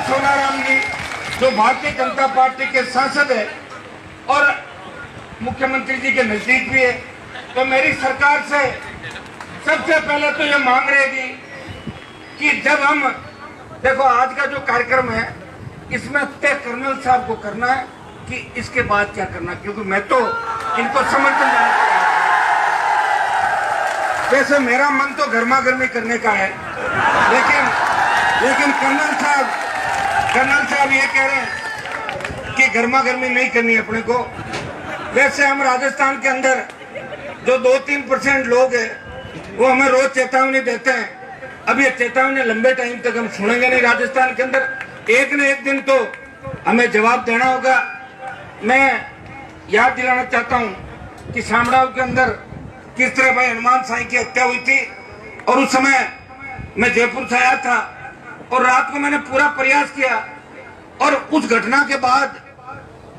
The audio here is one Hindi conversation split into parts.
सोनाराम जी जो भारतीय जनता पार्टी के सांसद है और मुख्यमंत्री जी के नजदीक भी है, तो मेरी सरकार से सबसे पहले तो ये मांग रहेगी कि जब हम देखो आज का जो कार्यक्रम है इसमें तय कर्नल साहब को करना है कि इसके बाद क्या करना, क्योंकि मैं तो इनको समर्थन देने का है। वैसे मेरा मन तो गर्मा गर्मी करने का है, लेकिन कर्नल साहब ये कह रहे हैं कि गर्मा गर्मी नहीं करनी अपने को। वैसे हम राजस्थान के अंदर जो 2-3% लोग हैं वो हमें रोज चेतावनी देते हैं। अब ये चेतावनी लंबे टाइम तक हम सुनेंगे नहीं। राजस्थान के अंदर एक न एक दिन तो हमें जवाब देना होगा। मैं याद दिलाना चाहता हूं कि शामड़ाव के अंदर किस तरह भाई हनुमान साई की हत्या हुई थी, और उस समय मैं जयपुर से आया था और रात को मैंने पूरा प्रयास किया, और उस घटना के बाद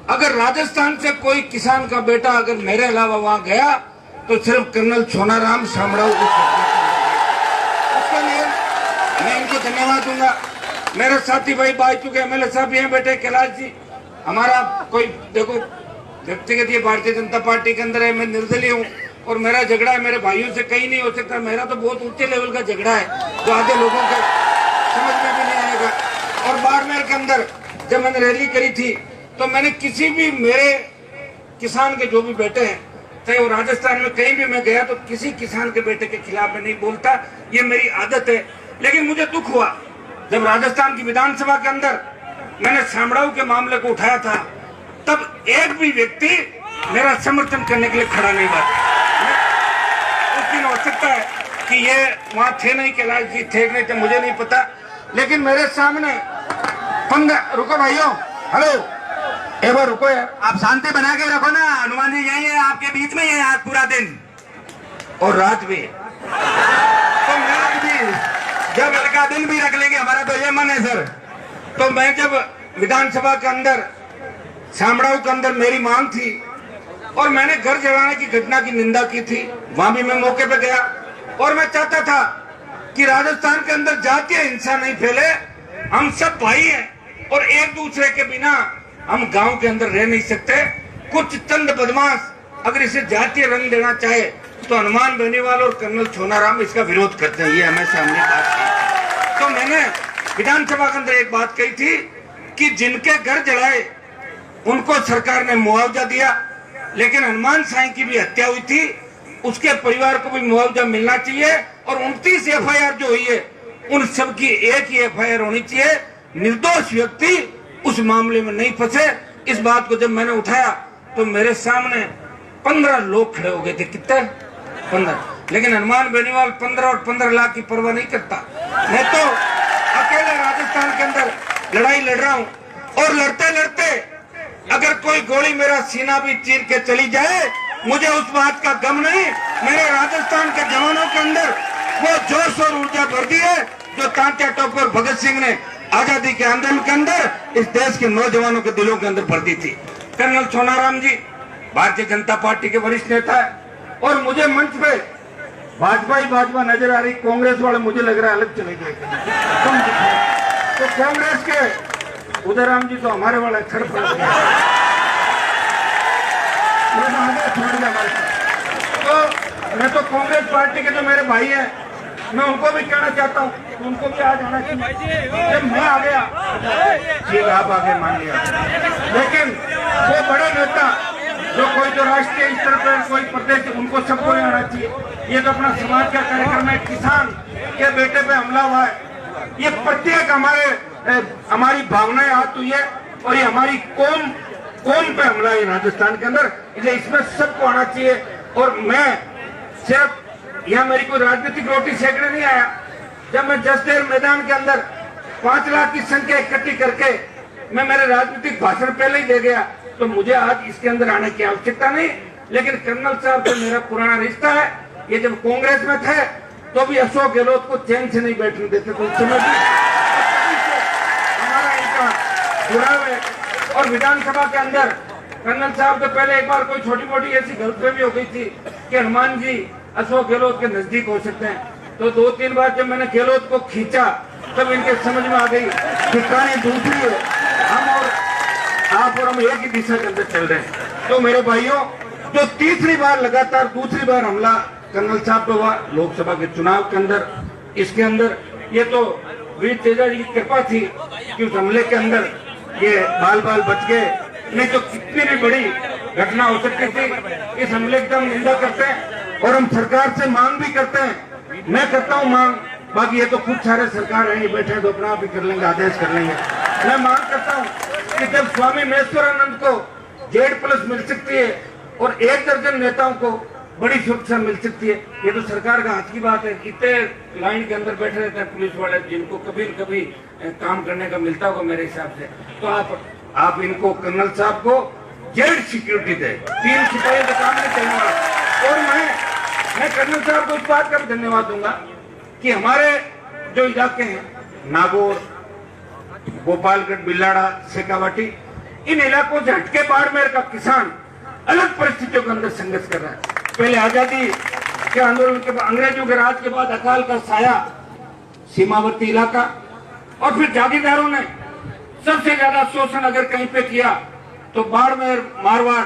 अगर राजस्थान से कोई किसान का बेटा अगर मेरे अलावा वहां गया तो सिर्फ कर्नल सोनाराम शामड़ाव उसके लिए मैं इनको धन्यवाद दूंगा। मेरे साथी भाई बाई चुके एमएलए साहब यहाँ बैठे, कैलाश जी, हमारा कोई देखो व्यक्तिगत ये भारतीय जनता पार्टी के अंदर है, मैं निर्दलीय हूँ और मेरा झगड़ा है मेरे भाइयों से कहीं नहीं हो सकता। मेरा तो बहुत ऊंचे लेवल का झगड़ा है जो आधे लोगों के समझ में भी नहीं आएगा। और बाड़मेर के अंदर जब मैंने रैली करी थी तो मैंने किसी भी मेरे किसान के जो भी बेटे हैं, चाहे वो राजस्थान में कहीं भी मैं गया तो किसी किसान के बेटे के खिलाफ मैं नहीं बोलता, ये मेरी आदत है। लेकिन मुझे दुख हुआ जब राजस्थान की विधानसभा के अंदर मैंने शामड़ाऊ के मामले को उठाया था, तब एक भी व्यक्ति मेरा समर्थन करने के लिए खड़ा नहीं हुआ। उस दिन हो सकता है कि ये वहां थे नहीं, कैलाश जी थे नहीं थे, मुझे नहीं पता, लेकिन मेरे सामने 15 रुको भाइयों, हेलो एक बार रुको यार, आप शांति बना के रखो ना। हनुमान जी यही है आपके बीच में, ये आज पूरा दिन और रात भी, तो रात भी जब का दिन भी रख लेंगे, हमारा तो ये मन है सर। तो मैं जब विधानसभा के अंदर शामड़ाऊ के अंदर मेरी मांग थी और मैंने घर जलाने की घटना की निंदा की थी, वहां भी मैं मौके पे गया और मैं चाहता था कि राजस्थान के अंदर जातीय हिंसा नहीं फैले, हम सब भाई हैं और एक दूसरे के बिना हम गांव के अंदर रह नहीं सकते। कुछ चंद बदमाश अगर इसे जातीय रंग देना चाहे तो हनुमान बेनीवाल और कर्नल सोनाराम इसका विरोध करते हैं, ये हमेशा हमने बात की। तो मैंने विधानसभा के अंदर एक बात कही थी कि जिनके घर जलाए उनको सरकार ने मुआवजा दिया, लेकिन हनुमान साई की भी हत्या हुई थी, उसके परिवार को भी मुआवजा मिलना चाहिए। और 29 एफआईआर जो हुई है उन सब की एक ही एफआईआर होनी चाहिए, निर्दोष व्यक्ति उस मामले में नहीं फंसे। इस बात को जब मैंने उठाया तो मेरे सामने 15 लोग खड़े हो गए थे, कितने 15, लेकिन हनुमान बेनीवाल 15 और 15 लाख की परवाह नहीं करता। मैं तो अकेले राजस्थान के अंदर लड़ाई लड़ रहा हूं और लड़ते लड़ते अगर कोई गोली मेरा सीना भी चीर के चली जाए मुझे उस बात का गम नहीं। मेरे राजस्थान के जवानों के अंदर वो जोश और ऊर्जा भर दी है जो तात्या टोपे और भगत सिंह ने आजादी के आंदोलन के अंदर इस देश के नौजवानों के दिलों के अंदर भर दी थी। कर्नल सोनाराम जी भारतीय जनता पार्टी के वरिष्ठ नेता है और मुझे मंच पे भाजपा ही भाजपा नजर आ रही, कांग्रेस वाले मुझे लग रहा है अलग चले गए। तो कांग्रेस के उदयराम जी तो हमारे वाले छड़ पड़ गए, तो मैं तो कांग्रेस पार्टी के जो मेरे भाई हैं मैं उनको भी कहना चाहता हूँ उनको भी आज आना चाहिए। जब मैं आ गया ठीक आप आगे मान लिया, लेकिन वो बड़े नेता जो कोई जो राष्ट्रीय स्तर पर कोई प्रदेश उनको सबको आना चाहिए। ये तो अपना समाज का कार्यक्रम है, किसान के बेटे पे हमला हुआ है, ये प्रत्येक हमारी भावनाएं हाथ हुई है और ये हमारी कौम पे हमला है राजस्थान के अंदर, इसलिए इसमें सबको आना चाहिए। और मैं सिर्फ यहाँ मेरी कोई राजनीतिक रोटी सेकने नहीं आया। जब मैं जसदेव मैदान के अंदर 5 लाख की संख्या इकट्ठी करके मैं मेरे राजनीतिक भाषण पहले ही दे गया, तो मुझे आज इसके अंदर आने की आवश्यकता नहीं। लेकिन कर्नल साहब से मेरा पुराना रिश्ता है, ये जब कांग्रेस में थे तो भी अशोक गहलोत को चैन से नहीं बैठने देते, तो उस समय भी हमारा इनका जुड़ाव है। और विधानसभा के अंदर कर्नल साहब से पहले एक बार कोई छोटी मोटी ऐसी गलतफहमी हो गई थी कि हनुमान जी अशोक गहलोत के नजदीक हो सकते हैं, तो 2-3 बार जब मैंने गहलोत को खींचा तब इनके समझ में आ गई कि कहानी दूसरी है, हम और आप और हम एक ही दिशा के अंदर चल रहे हैं। तो मेरे भाइयों, जो तीसरी बार लगातार दूसरी बार हमला कर्नल साहब पे हुआ लोकसभा के चुनाव के अंदर, इसके अंदर ये तो वीर तेजा जी की कृपा थी कि उस हमले के अंदर ये बाल बाल बच गए, नहीं तो कितनी भी बड़ी घटना हो सकती थी। इस हमले की हम निंदा करते हैं और हम सरकार से मांग भी करते हैं। मैं करता हूं मांग, बाकी ये तो खूब सारे सरकार है, ये बैठे हैं तो अपना आप ही कर लेंगे, आदेश कर लेंगे। मैं मांग करता हूं कि जब स्वामी महेश्वरानंद को Z+ मिल सकती है और 1 दर्जन नेताओं को बड़ी सुरक्षा मिल सकती है, ये तो सरकार का हाथ की बात है। कितने लाइन के अंदर बैठे रहते हैं पुलिस वाले, जिनको कभी न कभी काम करने का मिलता होगा मेरे हिसाब से। तो आप इनको कर्नल साहब को जेड सिक्योरिटी दे, 3 सिपाही का काम नहीं करने। और मैं कर्नल साहब को इस बात का भी धन्यवाद दूंगा कि हमारे जो इलाके हैं, नागौर, गोपालगढ़, बिलाड़ा, शेखावाटी, इन इलाकों से हटके बाड़मेर का किसान अलग परिस्थितियों के अंदर संघर्ष कर रहा है। पहले आजादी के आंदोलन के बाद, अंग्रेजों के राज के बाद अकाल का साया सीमावर्ती इलाका, और फिर जागीरदारों ने सबसे ज्यादा शोषण अगर कहीं पे किया तो बाड़मेर मारवाड़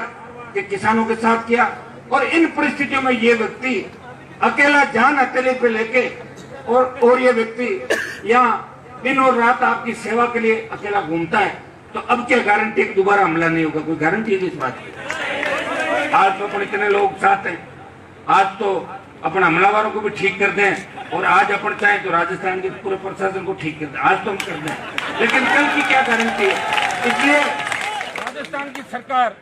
के किसानों के साथ किया। और इन परिस्थितियों में ये व्यक्ति अकेला जान अकेले पे लेके और ये व्यक्ति यहाँ दिन और रात आपकी सेवा के लिए अकेला घूमता है, तो अब क्या गारंटी कि दोबारा हमला नहीं होगा? कोई गारंटी है इस बात की? आज तो अपन इतने लोग साथ हैं, आज तो अपन हमलावरों को भी ठीक कर दें, और आज अपन चाहें तो राजस्थान के पूरे प्रशासन को ठीक कर दें, आज तो हम कर दें, लेकिन कल की क्या गारंटी है? इसलिए राजस्थान की सरकार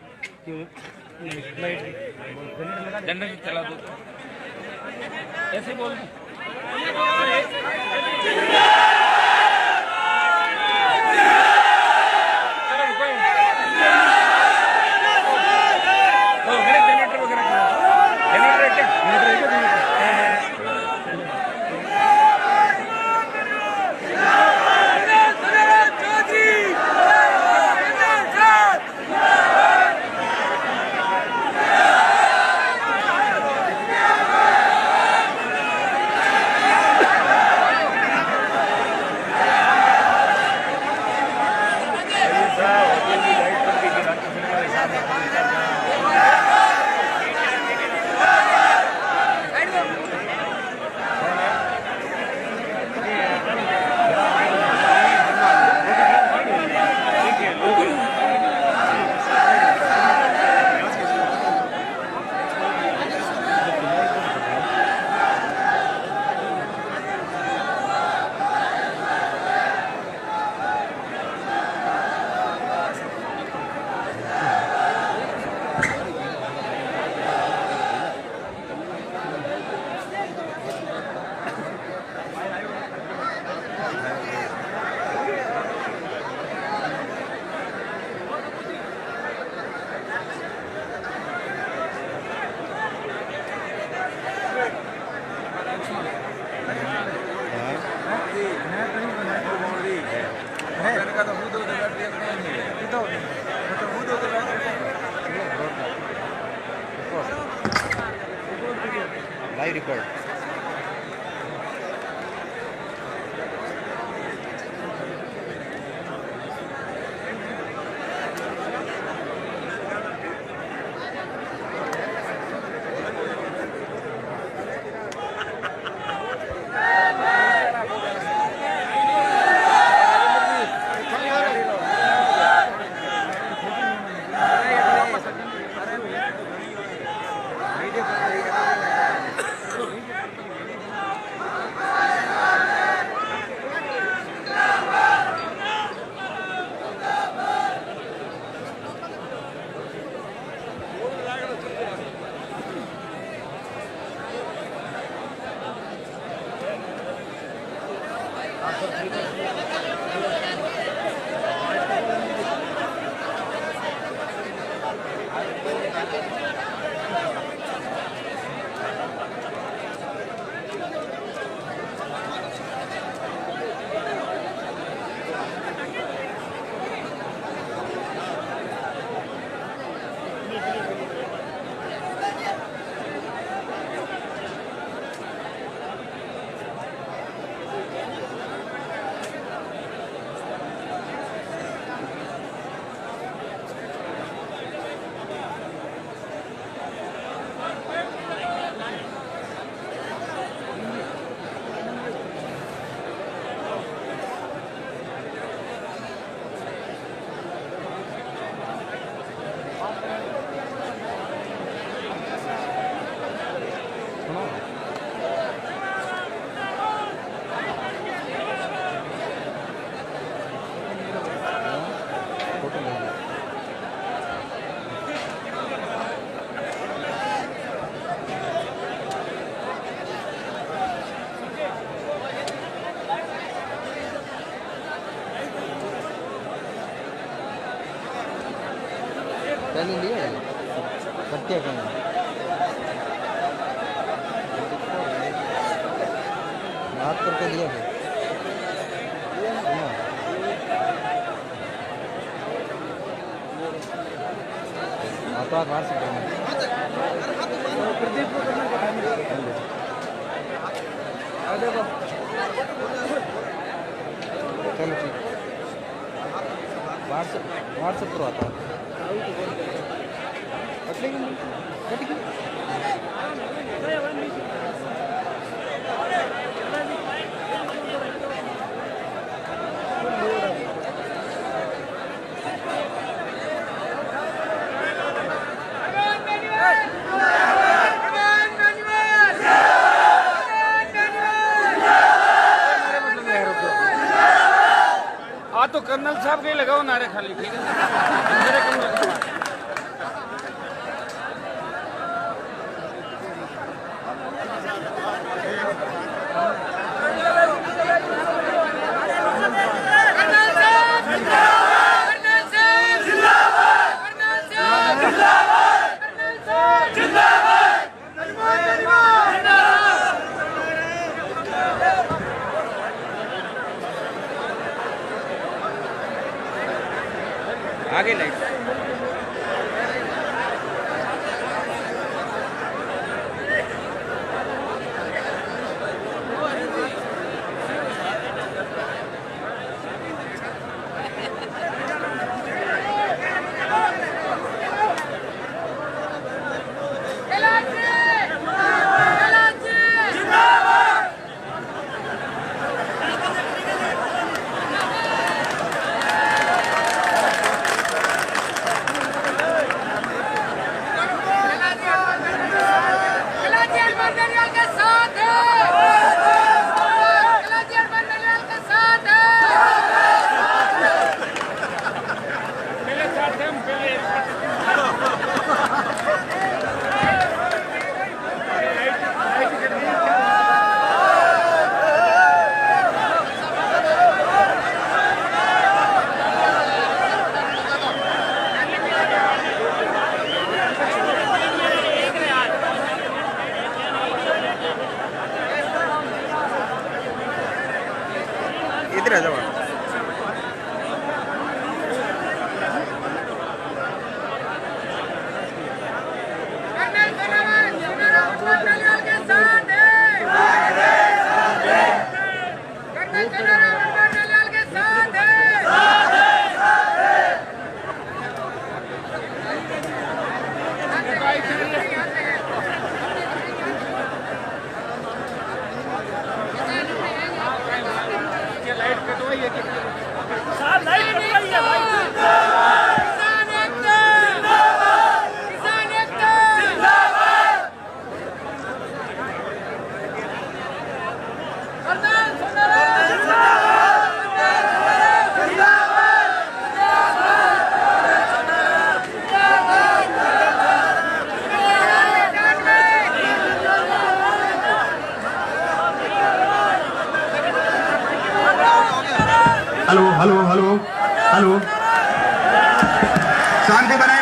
जनरल चला दो, ऐसे बोल दो। Live record. पहले लिया है कट्टे कहीं बात करके लिया है तो आप मार सकते हैं चलो ठीक व्हाट्सएप करो आता तो कर्नल साहब के लगाओ नारे खाली ठीक है मेरे कम लगाओ आगे लाइट इधर आ जाओ हेलो हेलो हेलो हेलो शांति बनाए